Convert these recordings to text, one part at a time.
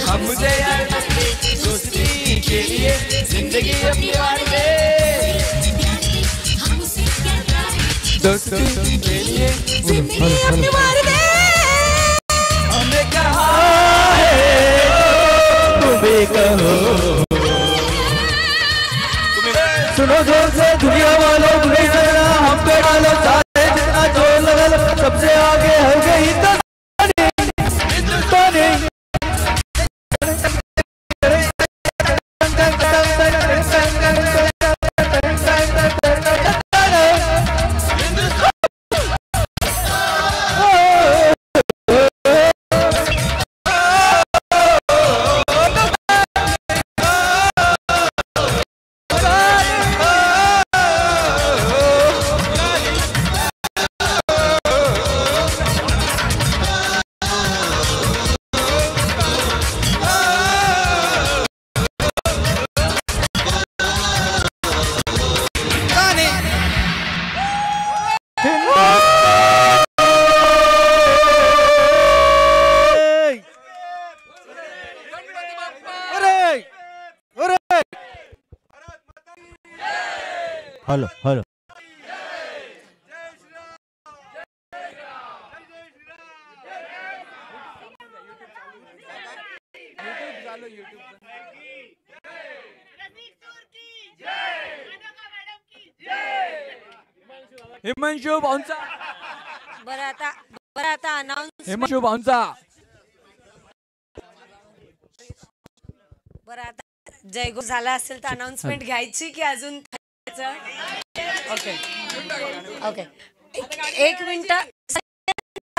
हमसे यार दोस्ती के लिए जिंदगी अपनी वार दे, दोस्ती के लिए जिंदगी अपनी वार दे। हमने कहा है तुम भी कहो, सुनो जोर से दुनिया वालों, तुम्हें जरा हम पे डालो, सारे जितना जोर लगा लो, सबसे आगे हो गई हिंदुस्तानी। हेलो हेलो हिमांशु भाऊंचा बरं आता अनाउन्स हिमांशु भाऊंचा बरं आता जयगो झाला असेल तर अनाउन्समेंट घ्यायची की अजून ओके ओके एक मिनिट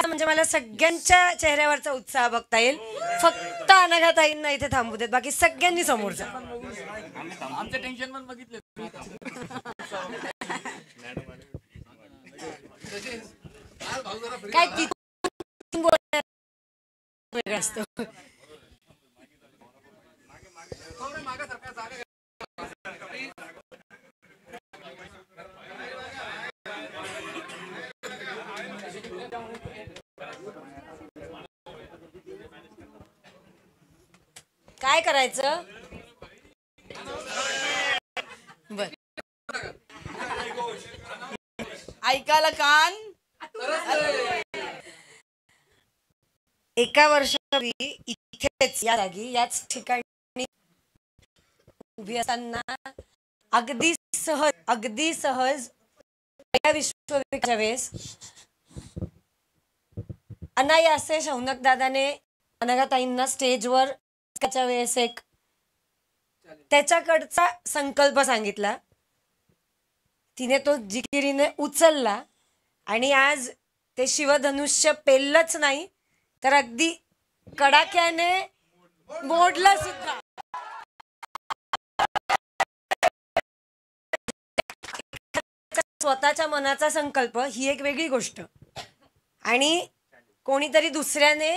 म्हणजे मला सगळ्यांच्या चेहऱ्यावरचा उत्साह बघता येईल. फक्त अनघाताईंना इथे थांबू देत, बाकी सगळ्यांनी समोर जा. आमचं टेन्शन पण बघितलं काय वेगळं असतं. काय करायचं बर ऐकायला कान. एका वर्षापूर्वी इथेच या जागी याच ठिकाणी उभी असताना अगदी सहज विश्वविक्रमाच्या वेळेस अनायासे शौनक दादाने अनघाताईंना स्टेजवर त्याच्या वेळेस एक त्याच्याकडचा संकल्प सांगितला. तिने तो जिकिरीने उचलला आणि आज ते शिवधनुष्य पेललंच नाही तर अगदी कडाक्याने मोडलं सुद्धा. स्वतःच्या मनाचा संकल्प ही एक वेगळी गोष्ट आणि कोणीतरी दुसऱ्याने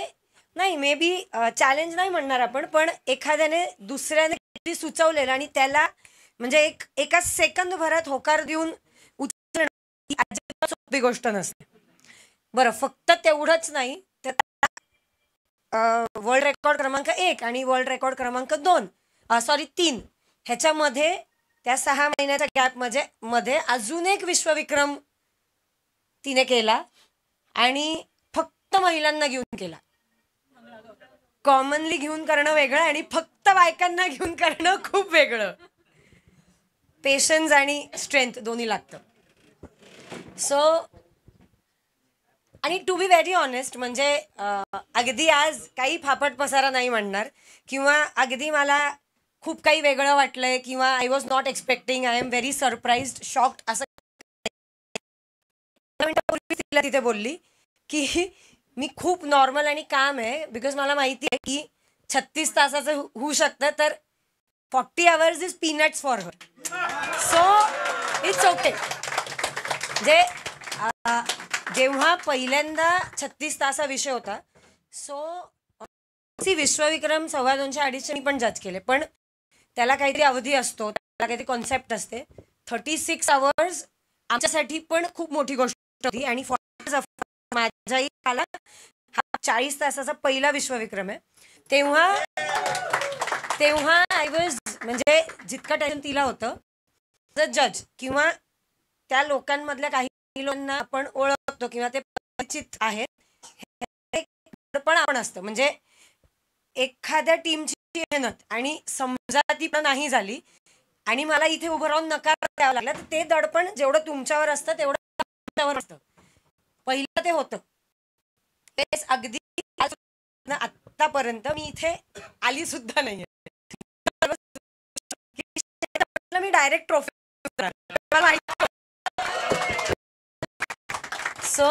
नाही मे बी चॅलेंज नाही म्हणणार आपण, पण एखाद्याने दुसऱ्याने सुचवलेलं आणि त्याला म्हणजे एका सेकंद भरात होकार देऊन उचलणं ही अजिबात सोपी गोष्ट नसते. बरं फक्त तेवढंच नाही तर वर्ल्ड रेकॉर्ड क्रमांक 1 आणि वर्ल्ड रेकॉर्ड क्रमांक 3 ह्याच्यामध्ये त्या 6 महिन्याच्या गॅप मध्ये अजून एक विश्वविक्रम तिने केला आणि फक्त महिलांना घेऊन केला. कॉमनली घेऊन करणं वेगळं आणि फक्त बायकांना घेऊन करणं खूप वेगळं. पेशन्स आणि स्ट्रेंथ दोन्ही लागतं. सो आणि टू बी व्हेरी ऑनेस्ट म्हणजे अगदी आज काही फापट पसारा नाही म्हणणार किंवा अगदी मला खूप काही वेगळं वाटलंय किंवा I was not expecting, I am very surprised, shocked असं तिला तिथे बोलली की मी खूप नॉर्मल आणि काम आहे बिकॉज मला माहिती आहे की 36 तासाचं होऊ शकतं तर 40 hours is peanuts for her. So it's okay. जे जेव्हा पहिल्यांदा 36 तासा विषय होता सो विश्वविक्रम 250-250 मी पण जज केले पण त्याला काहीतरी अवधी असतो, त्याला काहीतरी कॉन्सेप्ट असते. 36 hours आमच्यासाठी पण खूप मोठी गोष्ट होती आणि माझ्याही आला हा 40 तासाचा पहिला विश्वविक्रम आहे. तेव्हा आय वॉज म्हणजे जितकं टेन्शन तिला होतं जज किंवा त्या लोकांमधल्या काही लोकांना आपण ओळखतो किंवा ते परिचित आहेत पण आपण असतं म्हणजे एखाद्या टीमची मेहनत आणि समजा ती पण नाही झाली आणि मला इथे उभं राहून नकार द्यावा लागला तर ते दडपण जेवढं तुमच्यावर असतं तेवढं तुमच्यावर असतं. पहिलं ते होतं तेच अगदी आतापर्यंत मी इथे आली सुद्धा नाहीये. मी डायरेक्ट ट्रॉफी सो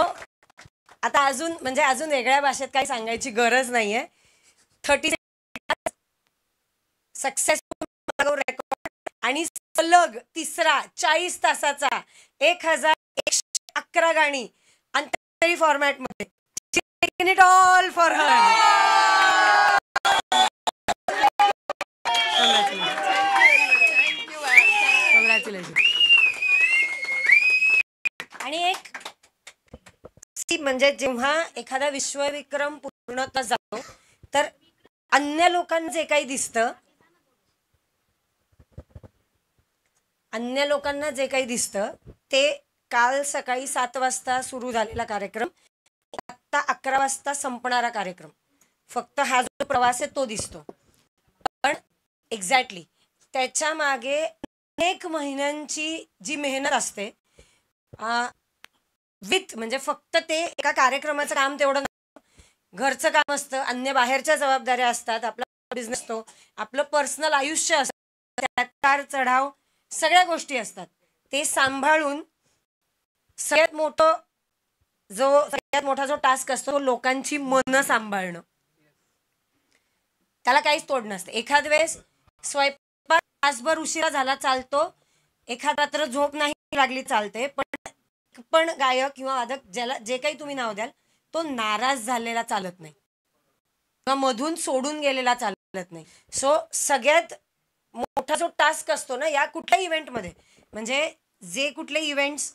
आता अजून वेगळ्या भाषेत काही सांगायची गरज नाहीये. 30 सक्सेसफुल रेकॉर्ड आणि सलग तिसरा 40 तासाचा 1111 गाणी अंतरी फॉर्मॅट मध्ये. Taking it all for her. Congratulation. आणि एक म्हणजे जेव्हा एखादा विश्वविक्रम पूर्णतः जातो तर अन्य लोकांना जे काही दिसतं ते काल सकाळी 7 वाजता सुरू झालेला कार्यक्रम आता 11 वाजता संपणारा कार्यक्रम फक्त हा जो प्रवास आहे तो दिसतो. पण एक्झॅक्टली त्याच्या मागे अनेक महिन्यांची जी मेहनत असते म्हणजे फक्त ते एका कार्यक्रमाचं काम तेवढं घरचं काम असतं, अन्य बाहेरच्या जबाबदाऱ्या असतात, आपला बिझनेस असतो, आपलं पर्सनल आयुष्य असतं, त्यात चढाव सगळ्या गोष्टी असतात. ते सांभाळून सगळ्यात मोठा जो टास्क असतो तो लोकांची मनं सांभाळणं. त्याला काहीच तोड नसते. एखाद वेळेस स्वयंपाक तासभर उशिरा झाला चालतो, एखाद रात्र झोप नाही लागली चालते, पण गायक किंवा वादक ज्याला जे काही तुम्ही नाव द्याल तो नाराज झालेला चालत नाही किंवा मधून सोडून गेलेला चालत नाही. सो सगळ्यात मोठा जो टास्क असतो ना या कुठल्या इव्हेंटमध्ये म्हणजे जे कुठले इव्हेंट्स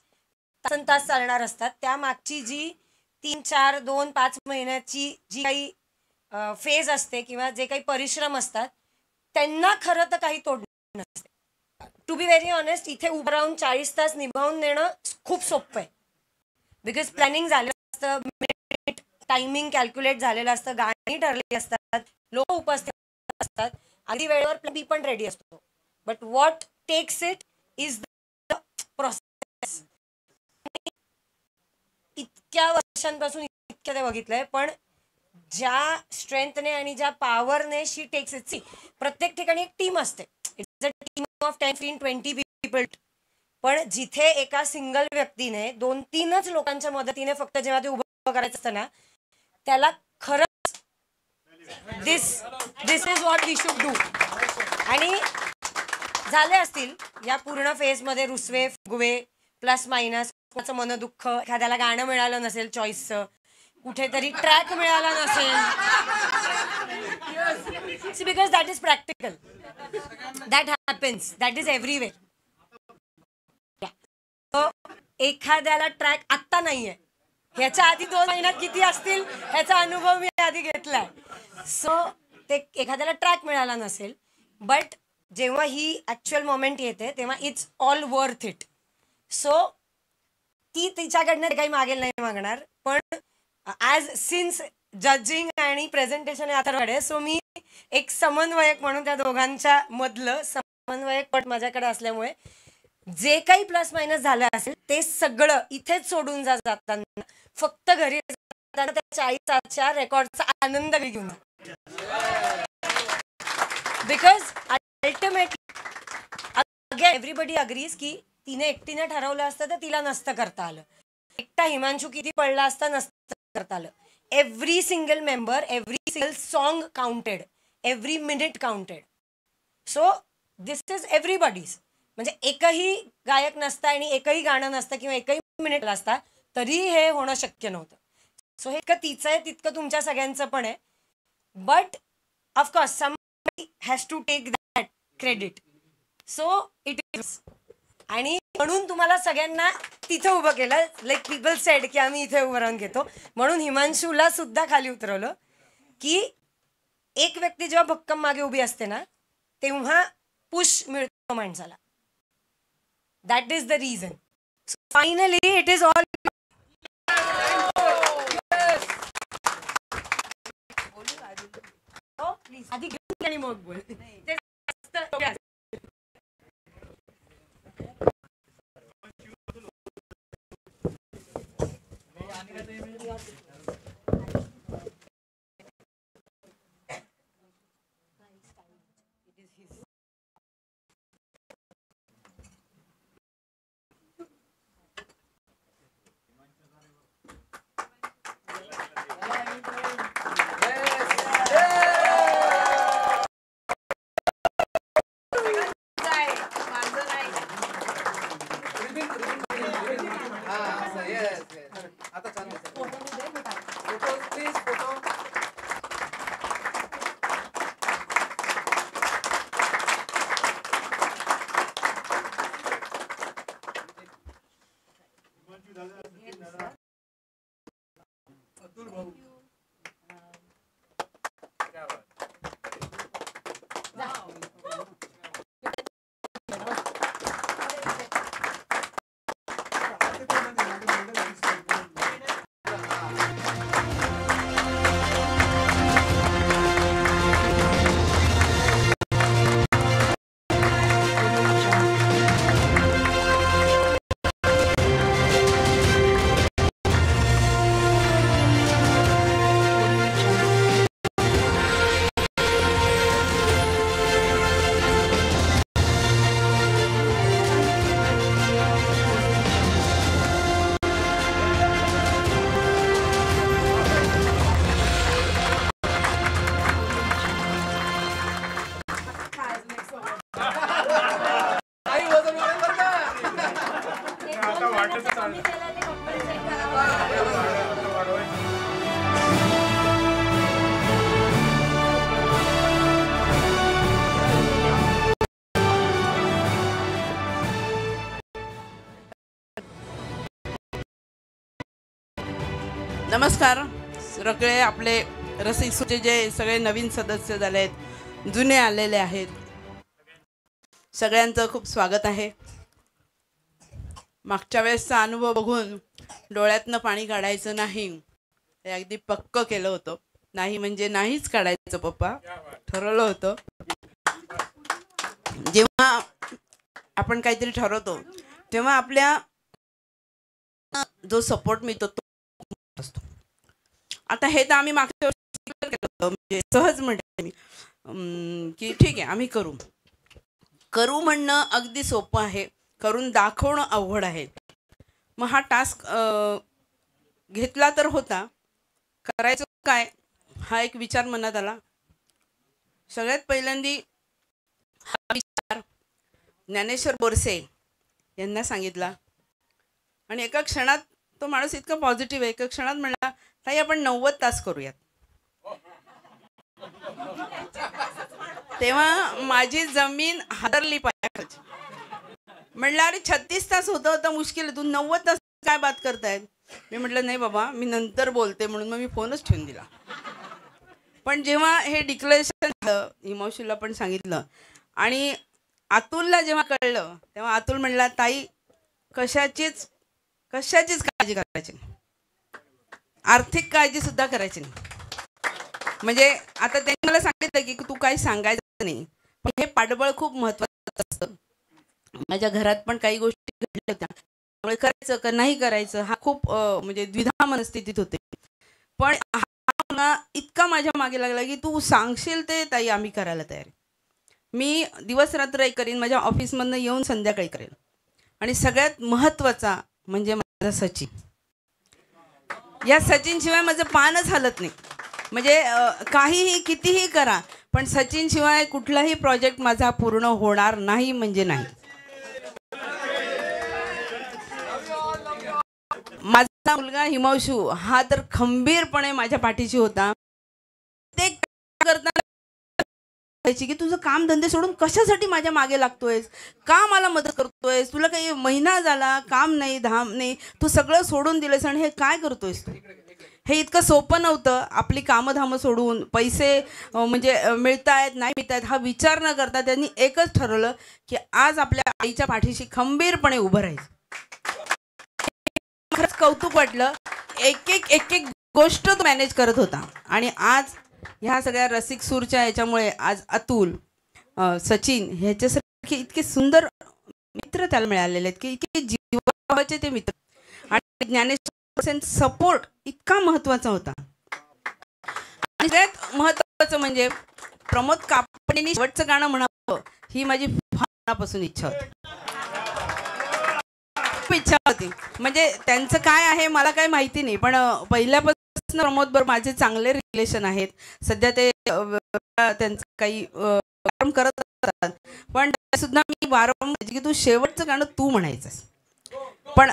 तास चालणार असतात त्या मागची जी 3, 4, 2, 5 महिन्याची जी काही फेज असते किंवा जे काही परिश्रम असतात त्यांना खरं तर काही तोड नसते. टू बी व्हेरी ऑनेस्ट इथे उभं राहून 40 तास निभावून नेणं खूप सोपं आहे. बिकॉज प्लॅनिंग झालेलं असतं, टायमिंग कॅल्क्युलेट झालेलं असतं, गाणी ठरलेली असतात, लोक उपस्थित असतात, अगदी वेळेवर बी पण रेडी असतो. But what takes it is the process. इतक्या वर्षांपासून इतक्या ते बघितलंय पण ज्या स्ट्रेंथने आणि ज्या पॉवरने शी टेक्स इट. प्रत्येक ठिकाणी एक टीम असते. It's a team of 10-15-20 people. पण जिथे एका सिंगल व्यक्तीने 2-3च लोकांच्या मदतीने फक्त जेव्हा ते उभं करायचं असतं ना त्याला खरंच this is what we should do. आणि झाले असतील या पूर्ण फेजमध्ये रुसवे फुगवे प्लस मायनस, कोणाचं मनदुःख, एखाद्याला गाणं मिळालं नसेल चॉईसचं, कुठेतरी ट्रॅक मिळाला नसेल. Because that is practical, that happens, that is everywhere. एखाद्याला ट्रॅक आत्ता नाहीये, ह्याच्या आधी 2 महिन्यात किती असतील ह्याचा अनुभव मी आधी घेतलाय. सो ते एखाद्याला ट्रॅक मिळाला नसेल बट जेव्हा ही ऍक्च्युअल मोमेंट येते तेव्हा it's all worth it. So ती तिच्याकडनं काही मागेल नाही मागणार. पण ॲज सिन्स जजिंग आणि प्रेझेंटेशन आता सो मी एक समन्वयक म्हणून त्या दोघांच्या मधलं समन्वयक पट माझ्याकडे असल्यामुळे जे काही प्लस मायनस झालं असेल ते सगळं इथेच सोडून जाताना फक्त घरी जाताना त्या 40च्या रेकॉर्डचा आनंद घेऊन. बिकॉज अल्टिमेटली एव्हरीबडी अग्रीज की तिने एकटीने ठरवलं असतं तर तिला नसतं करता आलं. एकटा हिमांशू किती पडला असता नसतं करता आलं. Every single member, every single song counted, every minute counted. So this is everybody's. म्हणजे एकही गायक नसता आणि एकही गाणं नसतं किंवा एकही मिनिट असता तरी हे होणं शक्य नव्हतं. सो हे तिचं आहे तितकं तुमच्या सगळ्यांचं पण आहे. But of course somebody has to take that credit. So it is. आणि म्हणून तुम्हाला सगळ्यांना तिथे उभं केलं. लाईक पीपल सेड की आम्ही इथे उभं राहून घेतो, म्हणून हिमांशूला सुद्धा खाली उतरवलं की एक व्यक्ती जेव्हा भक्कम मागे उभी असते ना तेव्हा पुश मिळतो माणसाला. That is the reason. Finally it is all. Please आधी घेऊन आणि मग बोल. नमस्कार. सगळे आपले रसिकचे जे सगळे नवीन सदस्य झाले आहेत, जुने आलेले आहेत, सगळ्यांचं खूप स्वागत आहे. मागच्या वेळेसचा अनुभव बघून डोळ्यातनं पाणी काढायचं नाही हे अगदी पक्क केलं होतं. नाही म्हणजे नाहीच काढायचं पप्पा, ठरवलं होतं. जेव्हा आपण काहीतरी ठरवतो तेव्हा आपल्या जो सपोर्ट मिळतो तो असतो. आता हे तर आम्ही मागच्या वर्षी केलं होतं, म्हणजे सहज म्हणते मी की ठीक आहे आम्ही करू म्हणणं अगदी सोपं आहे, करून दाखवणं अवघड आहे. मग हा टास्क घेतला तर होता, करायचं काय हा एक विचार मनात आला. सगळ्यात पहिल्यांदी हा विचार ज्ञानेश्वर बोरसे यांना सांगितला आणि एका क्षणात तो माणूस इतका पॉझिटिव्ह आहे, एका क्षणात म्हणला ताई आपण 90 तास करूयात. तेव्हा माझी जमीन हादरली पायाखाली. म्हणलं अरे 36 तास होतं होतं मुश्किल आहे, तू 90 तास काय बात करतायत. मी म्हटलं नाही बाबा मी नंतर बोलते, म्हणून मग मी फोनच ठेवून दिला. पण जेव्हा हे डिक्लेरेशन झालं, हिमांशूला पण सांगितलं आणि अतुलला जेव्हा कळलं तेव्हा अतुल म्हणला ताई कशाचीच काळजी करायची नाही, आर्थिक काळजी सुद्धा करायची नाही. म्हणजे आता त्यांनी मला सांगितलं की तू काही सांगायचं नाही, पण हे पाठबळ खूप महत्त्वाचं असतं. माझ्या घरात पण काही गोष्टी घडल्या होत्या, त्यामुळे करायचं का नाही करायचं हा खूप म्हणजे द्विधा मनस्थितीत होते. पण हा इतका माझ्या मागे लागला की तू सांगशील ते ताई आम्ही करायला तयार आहे. मी दिवस रात्र एक करीन, माझ्या ऑफिसमधनं येऊन संध्याकाळी करेन. आणि सगळ्यात महत्त्वाचा म्हणजे माझा सचिन. या सचिनशिवाय माझं पानच हलत नाही. म्हणजे काहीही कितीही करा पण सचिनशिवाय कुठलाही प्रोजेक्ट माझा पूर्ण होणार नाही म्हणजे नाही. माझा मुलगा हिमांशू हा तर खंबीरपणे माझ्या पाठीशी होता. ते करताना म्हणायची की तुझं काम धंदे सोडून कशासाठी माझ्या मागे लागतोयस, का मला मदत करतोयस, तुला काही महिना झाला काम नाही धाम नाही, तू सगळं सोडून दिलंस आणि हे काय करतोयस तू. हे इतकं सोपं नव्हतं. आपली कामधामं सोडून पैसे म्हणजे मिळतायत नाही मिळतायत हा विचार न करता त्यांनी एकच ठरवलं की आज आपल्या आईच्या पाठीशी खंबीरपणे उभं राहायचं. खरंच कौतुक वाटलं. एक एक गोष्ट तो मॅनेज करत होता. आणि आज ह्या सगळ्या रसिक सूरच्या याच्यामुळे आज अतुल, सचिन ह्याच्यासारखे इतके सुंदर मित्र त्याला मिळालेले आहेत की इतके जीवाचे ते मित्र. आणि ज्ञानेश्वर सपोर्ट इतका महत्त्वाचा होता. आणि सगळ्यात महत्त्वाचं म्हणजे प्रमोद कापडेंनी शेवटचं गाणं म्हणावं ही माझी मनापासून इच्छा होती. खूप इच्छा होती. म्हणजे त्यांचं काय आहे मला काही माहिती नाही, पण पहिल्यापासून प्रमोद बरोबर माझे चांगले रिलेशन आहेत. सध्या ते त्यांचं काही काम करत असतात, पण सुद्धा मी वारंवार की तू शेवटचं गाणं तू म्हणायचंस. पण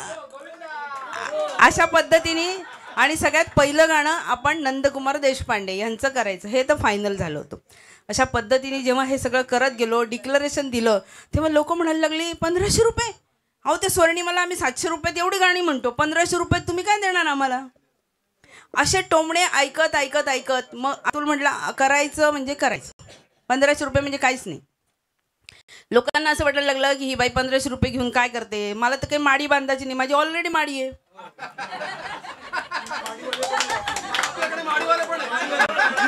अशा पद्धतीने आणि सगळ्यात पहिलं गाणं आपण नंदकुमार देशपांडे यांचं करायचं हे तर फायनल झालं होतं. अशा पद्धतीने जेव्हा हे सगळं करत गेलो, डिक्लरेशन दिलं, तेव्हा लोक म्हणायला लागली 1500 रुपये. अहो ते स्वर्णिमाला आम्ही 700 रुपयात एवढी गाणी म्हणतो, 1500 रुपयात तुम्ही काय देणार आम्हाला. असे टोमणे ऐकत ऐकत ऐकत मग अतुल म्हटलं करायचं म्हणजे करायचं. 1500 रुपये म्हणजे काहीच नाही. लोकांना असं वाटायला लागलं की ही बाई 1500 रुपये घेऊन काय करते, मला तर काही माडी बांधायची नाही, माझी ऑलरेडी माडी आहे.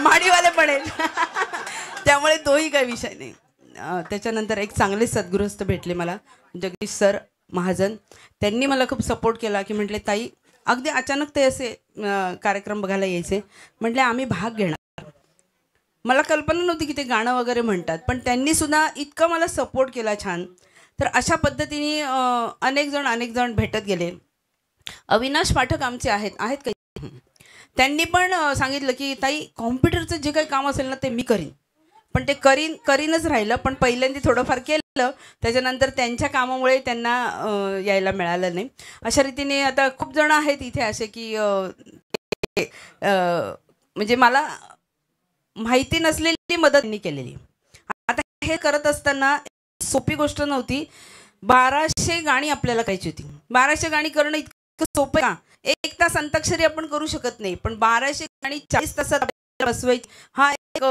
माडीवाले पण आहेत. त्यामुळे तोही काही विषय नाही. त्याच्यानंतर एक चांगले सद्गृहस्थ भेटले मला, जगदीश सर महाजन. त्यांनी मला खूप सपोर्ट केला की म्हटले ताई अगदी अचानक ते असे कार्यक्रम बघायला यायचे. म्हटले आम्ही भाग घेणार. मला कल्पना नव्हती की ते गाणं वगैरे म्हणतात, पण त्यांनी सुद्धा इतकं मला सपोर्ट केला छान. तर अशा पद्धतीने अनेक जण भेटत गेले. अविनाश पाठक आमचे आहेत काही. त्यांनी पण सांगितलं की ताई कॉम्प्युटरचं जे काही काम असेल ना ते मी करीन. पण ते करीनच राहिलं. पण पहिल्यांदा थोडंफार केलं, त्याच्यानंतर त्यांच्या कामामुळे त्यांना यायला मिळालं नाही. अशा रीतीने आता खूप जण आहेत इथे असे की म्हणजे मला माहिती नसलेली मदत त्यांनी केलेली. आता हे करत असताना सोपी गोष्ट नव्हती. 1200 गाणी आपल्याला करायची होती. 1200 गाणी करणं इतकं सोपं का. 1 तास अंताक्षरी आपण करू शकत नाही, पण 1200 गाणी 40 तासात बसवायची हा एक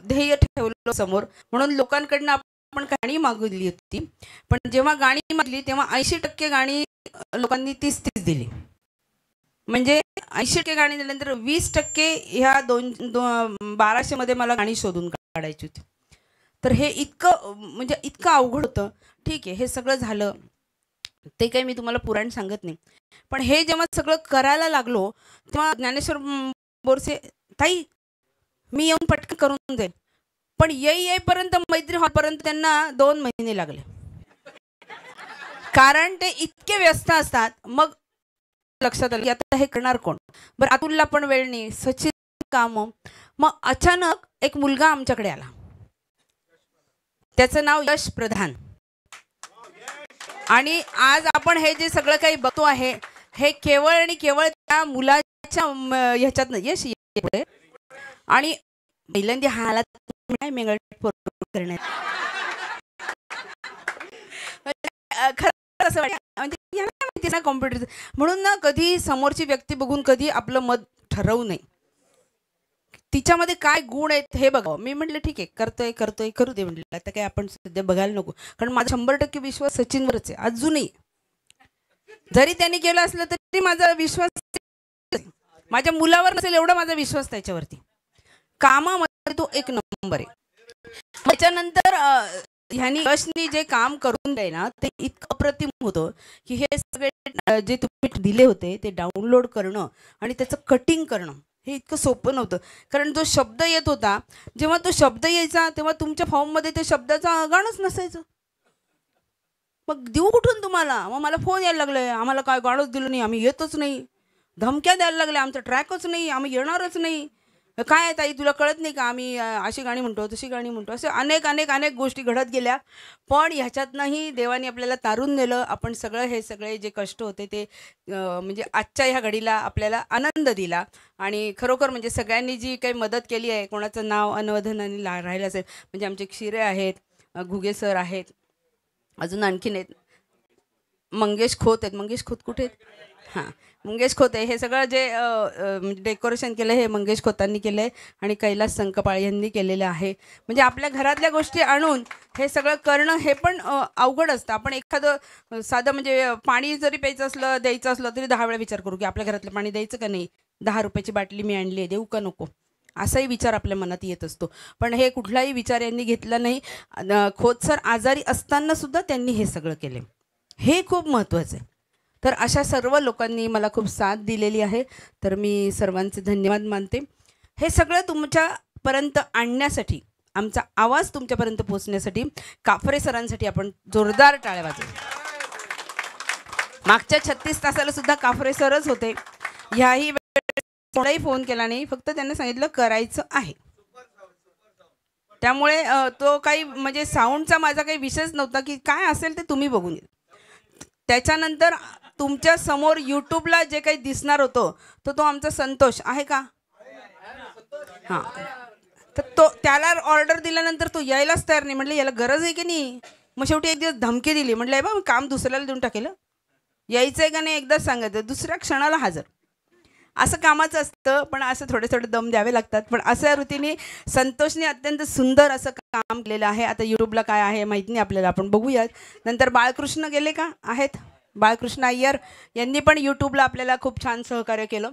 ध्येय ठेवलं समोर. म्हणून लोकांकडनं आपण गाणी मागवली होती. पण जेव्हा गाणी मागली तेव्हा 80% गाणी लोकांनी 30 दिली. म्हणजे 80% गाणी दिल्यानंतर 20% ह्या 1200 मध्ये मला गाणी शोधून काढायची होती. तर हे इतकं अवघड होतं. ठीक आहे, हे सगळं झालं, ते काही मी तुम्हाला पुराण सांगत नाही. पण हे जेव्हा सगळं करायला लागलो तेव्हा ज्ञानेश्वर बोरसे ताई मी येऊन पटकन करून जाईल. पण येईपर्यंत मैत्री होईपर्यंत त्यांना 2 महिने लागले, कारण ते इतके व्यस्त असतात. मग लक्षात आलं की आता हे करणार कोण. बरं अतुलला पण वेळ नाही, सचिन काम. मग अचानक एक मुलगा आमच्याकडे आला, त्याचं नाव यश प्रधान. आणि आज आपण हे जे सगळं काही बघतो आहे हे केवळ आणि केवळ त्या मुलाच्या ह्याच्यात यश. आणि पहिल्यांदा हालात करण्यात खरं असं वाटतं म्हणजे यांना माहिती ना कॉम्प्युटरचं. म्हणून ना कधी समोरची व्यक्ती बघून कधी आपलं मत ठरवू नये. तिच्यामध्ये काय गुण आहेत हे बघावं. मी म्हटलं ठीक आहे करतोय करू दे म्हटलं. आता काय आपण सध्या बघायला नको, कारण माझा 100% विश्वास सचिनवरच आहे अजूनही. जरी त्यांनी केलं असलं तरी माझा विश्वास माझ्या मुलावर नसेल एवढा माझा विश्वास त्याच्यावरती. कामामध्ये तो 1 नंबर आहे. त्याच्यानंतर ह्यांनी यशनी जे काम करून द्याय ना ते इतकं अप्रतिम होतं की हे सगळे जे तुम्ही दिले होते ते डाउनलोड करणं आणि त्याचं कटिंग करणं हे इतकं सोपं नव्हतं. कारण जो शब्द येत होता, जेव्हा तो शब्द यायचा तेव्हा तुमच्या फॉर्ममध्ये ते शब्दाचं गाणंच नसायचं. मग देऊ कुठून तुम्हाला. मग मला फोन यायला लागले, आम्हाला काय गाणंच दिलं नाही, आम्ही येतच नाही. धमक्या द्यायला लागल्या, आमचा ट्रॅकच नाही, आम्ही येणारच नाही. काय आहे ताई तुला कळत नाही का, आम्ही अशी गाणी म्हणतो तशी गाणी म्हणतो, असे अनेक अनेक अनेक गोष्टी घडत गेल्या. पण ह्याच्यातनंही देवाने आपल्याला तारून नेलं. आपण हे सगळे जे कष्ट होते ते म्हणजे आजच्या ह्या घडीला आपल्याला आनंद दिला. आणि खरोखर म्हणजे सगळ्यांनी जी काही मदत केली आहे, कोणाचं नाव अनवधनाने राहिलं असेल म्हणजे आमचे क्षीरे आहेत, घुगे सर आहेत, अजून आणखीन आहेत, मंगेश खोत आहेत. मंगेश खोत कुठे आहेत? हां, मंगेश खोत आहे. हे सगळं जे डेकोरेशन केलं हे मंगेश खोतांनी केलं आहे आणि कैलास संकपाळ यांनी केलेलं आहे. म्हणजे आपल्या घरातल्या गोष्टी आणून हे सगळं करणं हे पण अवघड असतं. आपण एखादं साधं म्हणजे पाणी जरी प्यायचं असलं, द्यायचं असलं तरी 10 वेळा विचार करू की आपल्या घरातलं पाणी द्यायचं का नाही, 10 रुपयाची बाटली मी आणली आहे, देऊ का नको, असाही विचार आपल्या मनात येत असतो. पण हे कुठलाही विचार यांनी घेतला नाही. खोत सर आजारी असताना सुद्धा त्यांनी हे सगळं केले, हे खूप महत्त्वाचं आहे. तर अशा सर्व लोकांनी मला खूप साथ दिलेली आहे. तर मी सर्वांचे धन्यवाद मानते. हे सगळं तुमच्यापर्यंत आणण्यासाठी, आमचा आवाज तुमच्यापर्यंत पोहोचण्यासाठी काफरे सरांसाठी आपण जोरदार टाळ्या वाजवू. मागच्या 36 तासाला सुद्धा काफरे सरच होते. ह्याही वेळेस कोणाही फोन केला नाही, फक्त त्यांना सांगितलं करायचं आहे. त्यामुळे तो काही म्हणजे साऊंडचा माझा काही विषयच नव्हता की काय असेल ते तुम्ही बघून घ्या. त्याच्यानंतर तुमच्या समोर यूट्यूबला जे काही दिसणार होतं तो आमचा संतोष आहे का? हां, तर त्याला ऑर्डर दिल्यानंतर तो यायलाच तयार नाही. म्हटलं याला गरज आहे की नाही. मग शेवटी एक दिवस धमकी दिली. म्हटलं बा काम दुसऱ्याला देऊन टाकेल, यायचं आहे का नाही एकदाच सांगायचं, दुसऱ्या क्षणाला हजर. असं कामाचं असतं. पण असं थोडे थोडे दम द्यावे लागतात. पण अशा रीतीने संतोषने अत्यंत सुंदर असं काम केलेलं आहे. आता यूट्यूबला काय आहे माहीत नाही आपल्याला, आपण बघूयात. नंतर बाळकृष्ण गेले का आहेत, बाळकृष्ण अय्यर यांनी पण यूट्यूबला आपल्याला खूप छान सहकार्य केलं.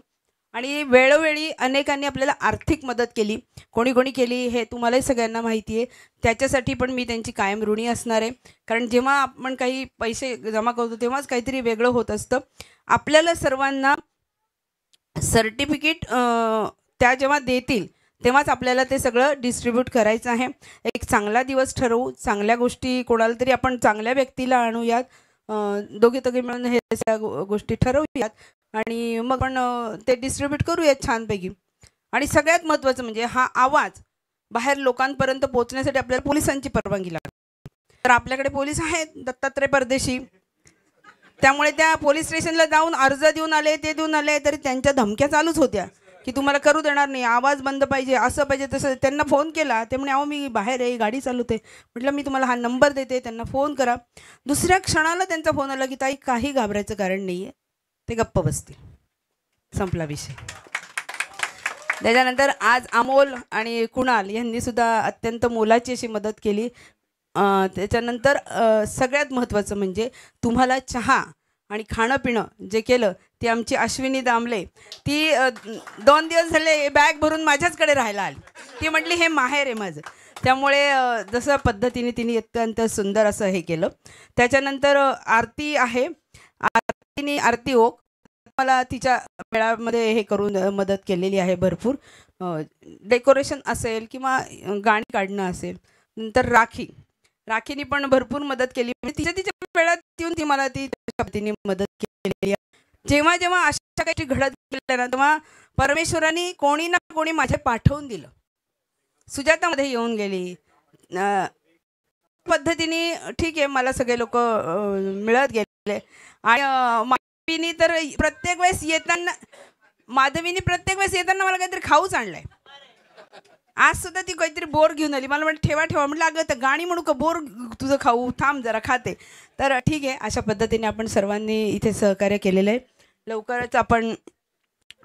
आणि वेळोवेळी अनेकांनी आपल्याला आर्थिक मदत केली. कोणी कोणी केली हे तुम्हालाही सगळ्यांना माहिती आहे. त्याच्यासाठी पण मी त्यांची कायम ऋणी असणार आहे. कारण जेव्हा आपण काही पैसे जमा करतो तेव्हाच काहीतरी वेगळं होत असतं. आपल्याला सर्वांना सर्टिफिकेट त्या जेव्हा देतील तेव्हाच आपल्याला ते सगळं डिस्ट्रीब्यूट करायचं आहे. एक चांगला दिवस ठरवू, चांगल्या गोष्टी कोणाला तरी आपण चांगल्या व्यक्तीला आणूयात, दोघे मिळून हे सगळ्या गोष्टी ठरवूयात आणि मग आपण ते डिस्ट्रीब्यूट करूयात छानपैकी. आणि सगळ्यात महत्त्वाचं म्हणजे हा आवाज बाहेर लोकांपर्यंत पोहोचण्यासाठी आपल्याला पोलिसांची परवानगी लागते. तर आपल्याकडे पोलीस आहेत दत्तात्रय परदेशी, त्यामुळे त्या पोलीस स्टेशनला जाऊन अर्ज देऊन आले, ते देऊन आले, तरी त्यांच्या धमक्या चालूच होत्या की तुम्हाला करू देणार नाही, आवाज बंद पाहिजे, असं पाहिजे तसं. त्यांना फोन केला, ते म्हणे अहो मी बाहेर आहे, गाडी चालवते. म्हटलं मी तुम्हाला हा नंबर देते, त्यांना फोन करा. दुसऱ्या क्षणाला त्यांचा फोन आला की ताई काही घाबरायचं कारण नाही आहे, ते गप्प बसतील, संपला विषय. त्याच्यानंतर आज अमोल आणि कुणाल यांनी सुद्धा अत्यंत मोलाची अशी मदत केली. त्याच्यानंतर सगळ्यात महत्त्वाचं म्हणजे तुम्हाला चहा आणि खाणं पिणं जे केलं ती आमची अश्विनी दामले. ती 2 दिवस झाले बॅग भरून माझ्याचकडे राहायला आली. ती म्हटली हे माहेर आहे माझं. त्यामुळे जसं पद्धतीने तिने अत्यंत सुंदर असं हे केलं. त्याच्यानंतर आरती आहे, आरती ओक मला तिच्या मेळामध्ये हे करून मदत केलेली आहे भरपूर. डेकोरेशन असेल किंवा गाणी काढणं असेल. नंतर राखीने पण भरपूर मदत केली. तिच्या वेळात येऊन ती मला ती पद्धतीने मदत केलेली आहे. जेव्हा जेव्हा अशा काही घडत गेल्या ना तेव्हा परमेश्वराने कोणी ना कोणी माझे पाठवून दिलं. सुजातामध्ये येऊन गेली पद्धतीने, ठीक आहे, मला सगळे लोक मिळत गेले. आणि माधवीने तर प्रत्येक वेळेस येताना मला काहीतरी खाऊच आणलंय. आज सुद्धा ती काहीतरी बोर घेऊन आली. मला म्हटलं ठेवा. म्हटलं अगं तर गाणी म्हणू का, बोर तुझं खाऊ, थांब जरा खाते. तर ठीक आहे, अशा पद्धतीने आपण सर्वांनी इथे सहकार्य केलेलं आहे. लवकरच आपण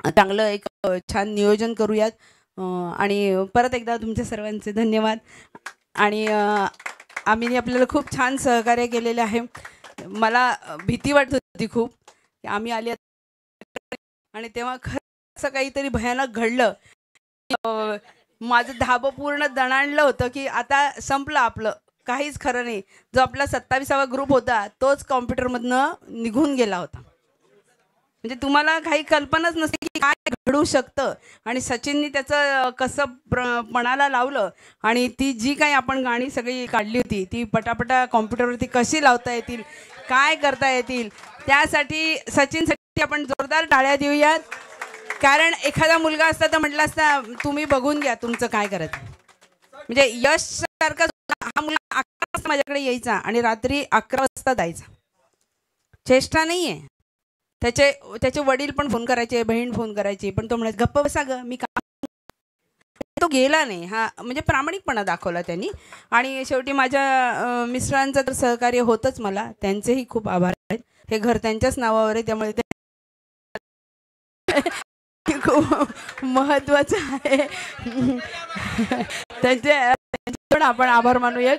चांगलं एक छान नियोजन करूयात. आणि परत एकदा तुमच्या सर्वांचे धन्यवाद. आणि आम्ही आपल्याला खूप छान सहकार्य केलेलं आहे. मला भीती वाटत होती खूप की आम्ही आले आणि तेव्हा खरं असं काहीतरी भयानक घडलं. माझं धाबं पूर्ण दणाणलं होतं की आता संपलं आपलं, काहीच खरं नाही. जो आपला 27वा ग्रुप होता तोच कॉम्प्युटरमधनं निघून गेला होता. म्हणजे तुम्हाला काही कल्पनाच नसते की काय घडू शकतं. आणि सचिननी त्याचं कसं पणाला लावलं आणि ती जी काही आपण गाणी सगळी काढली होती ती पटापटा कॉम्प्युटरवरती कशी लावता येतील, काय करता येतील, त्यासाठी सचिनसाठी आपण जोरदार टाळ्या देऊयात. कारण एखादा मुलगा असता तर म्हटलं असता तुम्ही बघून घ्या तुमचं काय करायचं. म्हणजे यश सारखा हा मुलगा 11 वाजता माझ्याकडे यायचा आणि रात्री 11 वाजता जायचा. चेष्टा नाहीये. त्याचे वडील पण फोन करायचे, बहीण फोन करायची, पण तो म्हणायचा गप्प बसा ग मी काम. तो गेला नाही. हा म्हणजे प्रामाणिकपणा दाखवला त्यांनी. आणि शेवटी माझ्या मिस्टरांचं तर सहकार्य होतंच मला. त्यांचेही खूप आभार आहेत. हे घर त्यांच्याच नावावर आहे त्यामुळे ते खूप महत्वाचं आहे. त्यांचे पण आपण आभार मानूया.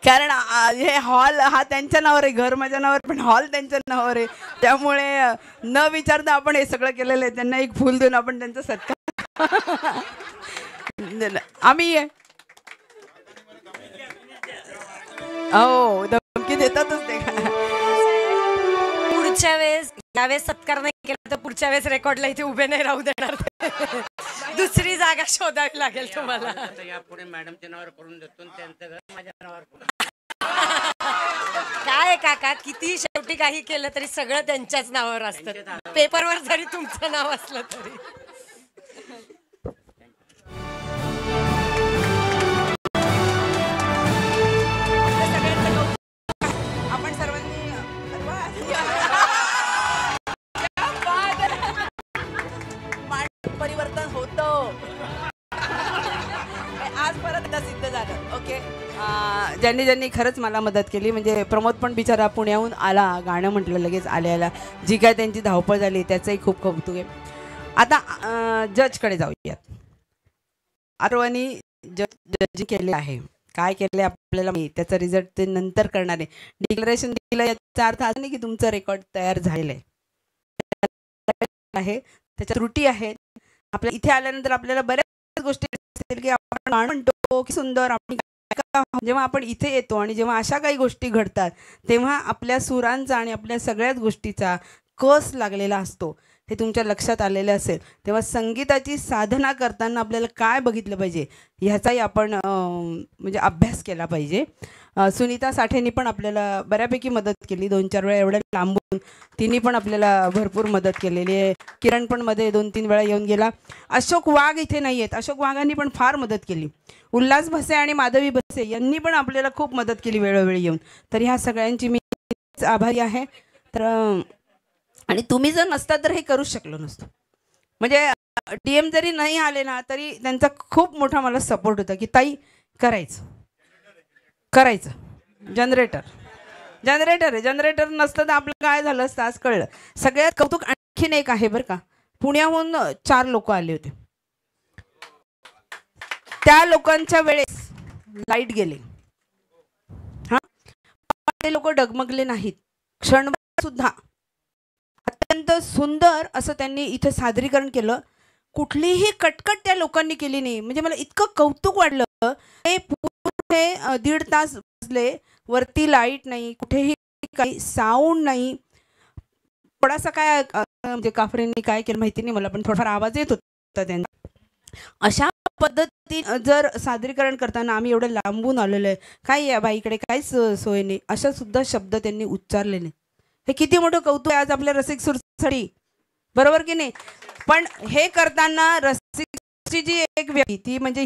कारण हे हॉल हा त्यांच्या नावावर आहे, घर माझ्या नावावर पण हॉल त्यांच्या नावावर आहे. त्यामुळे न विचारता आपण हे सगळं केलेलं आहे. त्यांना एक फूल देऊन आपण त्यांचा सत्कार आम्ही हो धमकी देतातच ते. पुढच्या वेळेस यावेळेस सत्कार नाही केला तर पुढच्या वेळेस रेकॉर्डला इथे उभे नाही राहू देणार. दुसरी जागा शोधावी लागेल तुम्हाला. यापुढे मॅडमच्या नावावर करून देतो त्यांचं घर माझ्या नावावर. काय काका किती शेवटी काही केलं तरी सगळं त्यांच्याच नावावर असतं. पेपरवर जरी तुमचं नाव असलं तरी. आपण सर्वांनी परिवर्तन होतं. आज परत एकदा सिद्ध झालं. ओके. ज्यांनी खरंच मला मदत केली म्हणजे प्रमोद पण बिचारा पुण्याहून आला, गाणं म्हटलं लगेच आल्याला. जी काय त्यांची धावपळ झाली त्याचंही खूप कौतुक आहे. आता जजकडे जाऊयात. आरवानी जज केले आहे. काय केले आपल्याला त्याचा रिझल्ट ते नंतर करणार आहे. डिक्लेरेशन दिलं याचा अर्थ असा नाही की तुमचं रेकॉर्ड तयार झालेलं आहे. त्याच्या त्रुटी आहेत. आपल्या इथे आल्यानंतर आपल्याला बऱ्याच गोष्टी असतील की आपण म्हणतो की सुंदर आपण जेव्हा आपण इथे येतो आणि जेव्हा अशा काही गोष्टी घडतात तेव्हा आपल्या सुरांचा आणि आपल्या सगळ्याच गोष्टीचा कस लागलेला असतो. हे तुमच्या लक्षात आलेलं असेल. तेव्हा संगीताची साधना करताना आपल्याला काय बघितलं पाहिजे ह्याचाही आपण म्हणजे अभ्यास केला पाहिजे. सुनीता साठेंनी पण आपल्याला बऱ्यापैकी मदत केली. 2-4 वेळा एवढ्या लांबून तिने पण आपल्याला भरपूर मदत केलेली आहे. किरण पण मध्ये 2-3 वेळा येऊन गेला. अशोक वाघ इथे नाही आहेत. अशोक वाघांनी पण फार मदत केली. उल्हास भसे आणि माधवी भसे यांनी पण आपल्याला खूप मदत केली वेळोवेळी येऊन. तर ह्या सगळ्यांची मी आभारी आहे. तर आणि तुम्ही जर नसता तर हे करूच शकलो नसतो. म्हणजे DM जरी नाही आले ना तरी त्यांचा खूप मोठा मला सपोर्ट होता की ताई करायचं. जनरेटर नसतं तर आपलं काय झालं असतं आज कळलं. सगळ्यात कौतुक आणखीन एक आहे बरं का. पुण्याहून 4 लोक आले होते. त्या लोकांच्या वेळेस लाईट गेले. हा ते लोक डगमगले नाहीत. क्षणभर सुद्धा अत्यंत सुंदर असं त्यांनी इथे सादरीकरण केलं. कुठलीही कटकट त्या लोकांनी केली नाही. म्हणजे मला इतकं कौतुक वाटलं. ते पुढे 1.5 तास बसले. वरती लाईट नाही, कुठेही काही साऊंड नाही. थोडासा काय म्हणजे काफरेंनी काय केलं माहिती नाही मला, पण थोडाफार आवाज येत होता त्यांचा. अशा पद्धती जर सादरीकरण करताना आम्ही एवढं लांबून आलेलो आहे, काय या बाईकडे काहीच सोय नाही, अशा सुद्धा शब्द त्यांनी उच्चारले नाही. हे किती मोठं कौतुक आहे आज आपल्या रसिक सुरसाठी, बरोबर की नाही. पण हे करताना रसिकची जी एक व्यक्ती ती म्हणजे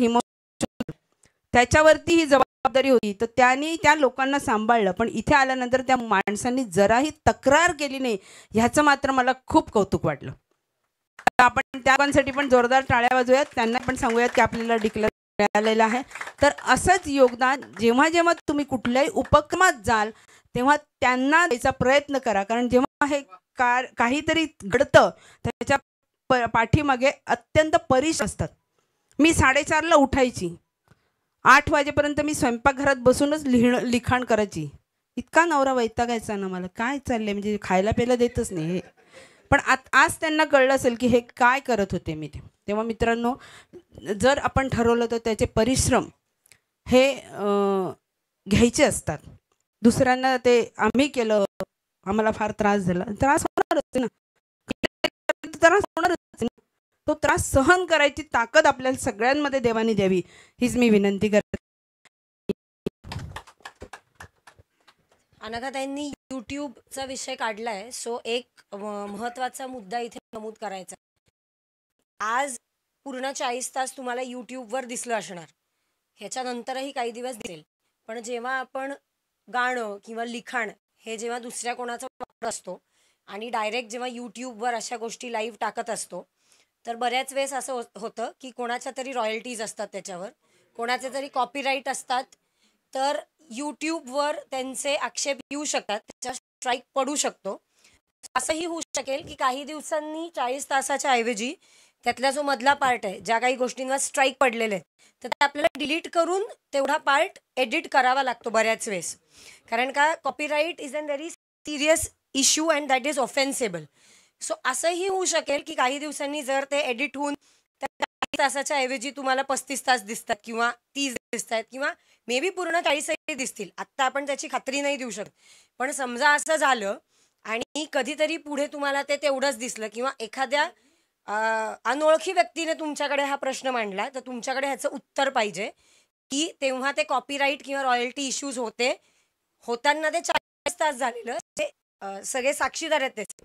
त्याच्यावरती ही जबाबदारी होती, तर त्यांनी त्या लोकांना सांभाळलं. पण इथे आल्यानंतर त्या माणसांनी जराही तक्रार केली नाही, ह्याचं मात्र मला खूप कौतुक वाटलं. आपण त्या लोकांसाठी पण जोरदार टाळ्या वाजवूयात. त्यांना पण सांगूयात की आपल्याला डिक्लेअर मिळालेलं आहे. तर असंच योगदान जेव्हा जेव्हा तुम्ही कुठल्याही उपक्रमात जाल तेव्हा त्यांना द्यायचा प्रयत्न करा. कारण जेव्हा हे काहीतरी घडतं त्याच्या पाठीमागे अत्यंत परिश्रम असतात. मी 4:30ला उठायची, 8 वाजेपर्यंत मी स्वयंपाकघरात बसूनच लिखाण करायची. इतका नवरा वैतागायचा ना मला, काय चाललंय म्हणजे खायला प्यायला देतच नाही हे. पण आज त्यांना कळलं असेल की हे काय करत होते मी ते. तेव्हा मित्रांनो, जर आपण ठरवलं तर त्याचे परिश्रम हे घ्यायचे असतात. दुसऱ्यांना ते आम्ही केलं, आम्हाला फार त्रास झाला, त्रास होणारच ना, त्रास होणारच ना. तो त्रास सहन करायची ताकद आपल्याला सगळ्यांमध्ये देवानी द्यावी, हीच मी विनंती करते. अनघाताईंनी यूट्यूबचा विषय काढलाय, सो एक महत्त्वाचा मुद्दा इथे नमूद करायचा. आज पूर्ण 40 तास तुम्हाला यूट्यूबवर दिसलं असणार, ह्याच्यानंतरही काही दिवस दिसेल. पण जेव्हा आपण गाणं किंवा लिखाण हे जेव्हा दुसऱ्या कोणाचा वापर असतो आणि डायरेक्ट जेव्हा यूट्यूबवर अशा गोष्टी लाईव्ह टाकत असतो, तर बऱ्याच वेळेस असं होतं की कोणाच्या तरी रॉयल्टीज असतात त्याच्यावर, कोणाचे तरी कॉपीराईट असतात. तर यूट्यूबवर त्यांचे आक्षेप येऊ शकतात, त्याच्या स्ट्राईक पडू शकतो. असंही होऊ शकेल की काही दिवसांनी 40 तासाच्या ऐवजी त्यातला जो मधला पार्ट आहे, ज्या काही गोष्टींवर स्ट्राईक पडलेले आहेत, तर ते आपल्याला डिलीट करून तेवढा पार्ट एडिट करावा लागतो बऱ्याच वेळेस. कारण का copyright is an very serious issue and that is offensible. So असंही होऊ शकेल की काही दिवसांनी जर ते एडिट होऊन 40 तासाच्या ऐवजी तुम्हाला 35 तास दिसतात किंवा 30 दिसत आहेत किंवा मे बी पूर्ण 40 दिसतील. आत्ता आपण त्याची खात्री नाही देऊ शकत. पण समजा असं झालं आणि कधीतरी पुढे तुम्हाला ते तेवढंच दिसलं किंवा एखाद्या अनोळखी व्यक्तीने तुमच्याकडे हा प्रश्न मांडला, तर तुमच्याकडे ह्याचं उत्तर पाहिजे की तेव्हा ते कॉपीराईट किंवा रॉयल्टी इश्यूज होताना ते 40 तास झालेलं, ते सगळे साक्षीदार आहेत त्याचे.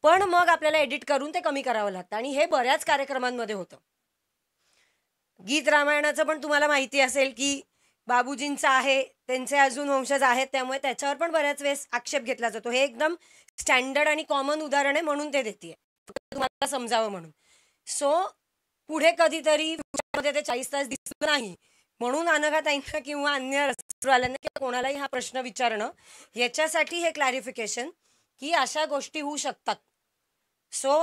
पण मग आपल्याला एडिट करून ते कमी करावं लागतं आणि हे बऱ्याच कार्यक्रमांमध्ये होतं. गीत रामायणाचं पण तुम्हाला माहिती असेल की बाबूजींचं आहे, त्यांचे अजून वंशज आहेत, त्यामुळे त्याच्यावर पण बऱ्याच वेळेस आक्षेप घेतला जातो. हे एकदम स्टँडर्ड आणि कॉमन उदाहरण आहे म्हणून ते देते, तुम्हाला समजावं म्हणून. सो पुढे कधीतरी फ्युचरमध्ये ते 40 तास दिसलं नाही म्हणून अनघाताईंना किंवा अन्य रसिकवाल्यांना किंवा कोणालाही हा प्रश्न विचारणं, याच्यासाठी हे क्लॅरिफिकेशन की अशा गोष्टी होऊ शकतात. सो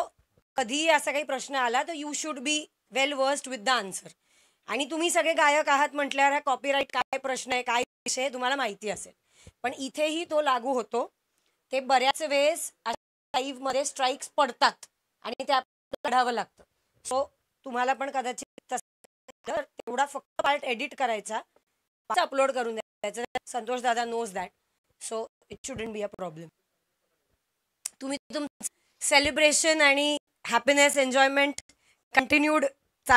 कधीही असा काही प्रश्न आला तर you should be well versed with the answer. आणि तुम्ही सगळे गायक आहात म्हटल्यावर हा कॉपीराईट काय प्रश्न आहे, काय विषय तुम्हाला माहिती असेल. पण इथेही तो लागू होतो. ते बऱ्याच वेळेस लाईव्हमध्ये स्ट्राईक्स पडतात आणि ते आपल्याला लढावं लागतं. सो तुम्हाला पण कदाचित तेवढा फक्त पार्ट एडिट करायचा, अपलोड करून द्यायचं. संतोष दादा knows that, so it shouldn't be a problem. तुम्ही तुमचं सेलिब्रेशन आणि हॅपीनेस एन्जॉयमेंट कंटिन्यूड